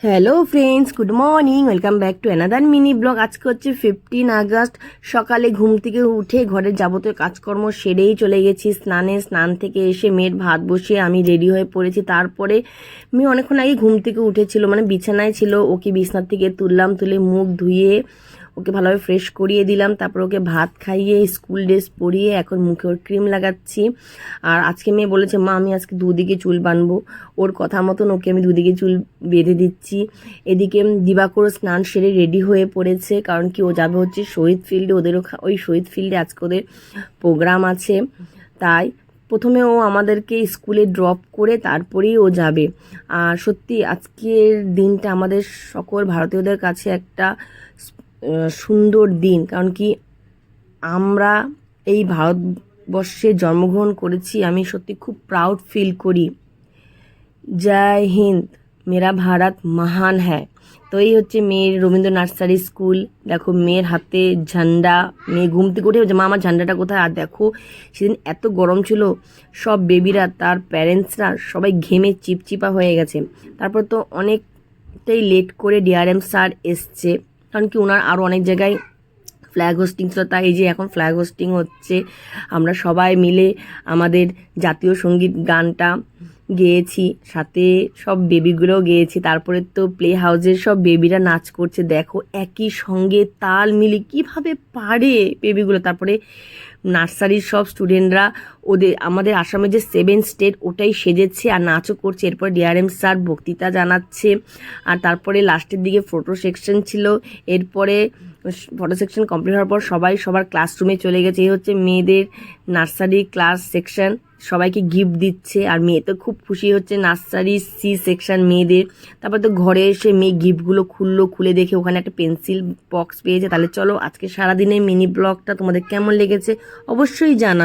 Hello friends, good morning, welcome back to another mini blog. আজকে হচ্ছে 15 August. সকালে ঘুম থেকে উঠে ঘরের যাবতীয় কাজকর্ম সেরেই চলে গেছি স্নান থেকে এসে মেয়ের ভাত বসিয়ে আমি রেডি হয়ে পড়েছি। তারপরে মেয়ে অনেকক্ষণ আগে ঘুম থেকে উঠেছিল, মানে বিছানায় ছিল, ওকে বিছানার থেকে তুললাম, তুলে মুখ ধুয়ে ওকে ভালোভাবে ফ্রেশ করিয়ে দিলাম। তারপর ওকে ভাত খাইয়ে স্কুল ড্রেস পরিয়ে এখন মুখে ওর ক্রিম লাগাচ্ছি। আর আজকে মেয়ে বলেছে, মা আমি আজকে দুদিকে চুল বাঁধবো। ওর কথা মতন ওকে আমি দুদিকে চুল বেঁধে দিচ্ছি। এদিকে দিবাকর স্নান সেরে রেডি হয়ে পড়েছে, কারণ কি ও যাবে হচ্ছে শহীদ ফিল্ডে। ওদেরও ওই শহীদ ফিল্ডে আজকে ওদের প্রোগ্রাম আছে, তাই প্রথমে ও আমাদেরকে স্কুলে ড্রপ করে তারপরেই ও যাবে। আর সত্যি আজকের দিনটা আমাদের সকল ভারতীয়দের কাছে একটা সুন্দর দিন, কারণ কি আমরা এই ভারতবর্ষে জন্মগ্রহণ করেছি। আমি সত্যি খুব প্রাউড ফিল করি। জয় হিন্দ, মেরা ভারত মহান হ্যায়। তো এই হচ্ছে মেয়ের রবীন্দ্র নার্সারি স্কুল। দেখো মেয়ের হাতে ঝান্ডা, মেয়ে ঘুম থেকে উঠে মা আমার ঝান্ডাটা কোথায়। আর দেখো সেদিন এত গরম ছিল, সব বেবিরা তার প্যারেন্টসরা সবাই ঘেমে চিপচিপা হয়ে গেছে। তারপর তো অনেকটাই লেট করে ডিআরএম স্যার এসছে, কারণ কি ওনার আরও অনেক জায়গায় ফ্ল্যাগ হোস্টিং ছিল। তাই এই যে এখন ফ্ল্যাগ হোস্টিং হচ্ছে, আমরা সবাই মিলে আমাদের জাতীয় সঙ্গীত গানটা গেয়েছি, সাথে সব বেবিগুলোও গেয়েছি। তারপরে তো প্লে হাউসের সব বেবিরা নাচ করছে, দেখো একই সঙ্গে তাল মিলে কিভাবে পারে বেবিগুলো। তারপরে নার্সারির সব স্টুডেন্টরা আমাদের আসামে যে 7 স্টেট ওটাই সেজেছে আর নাচও করছে। এরপর ডিআরএম স্যার বক্তৃতা জানাচ্ছে, আর তারপরে লাস্টের দিকে ফটো সেকশন ছিল। এরপরে ফটো সেকশন কমপ্লিট হওয়ার পর সবাই সবার ক্লাসরুমে চলে গেছে। এই হচ্ছে মেয়েদের নার্সারি ক্লাস সেকশন, সবাইকে গিফট দিচ্ছে। আর মেয়ে তো খুব খুশি হচ্ছে, নার্সারি সি সেকশন মেয়েদের। তারপর তো ঘরে এসে মেয়ে গিফটগুলো খুলে দেখে ওখানে একটা পেন্সিল বক্স পেয়েছে। তাহলে চলো আজকে সারাদিনের মিনি ব্লগটা তোমাদের কেমন লেগেছে অবশ্যই জানা।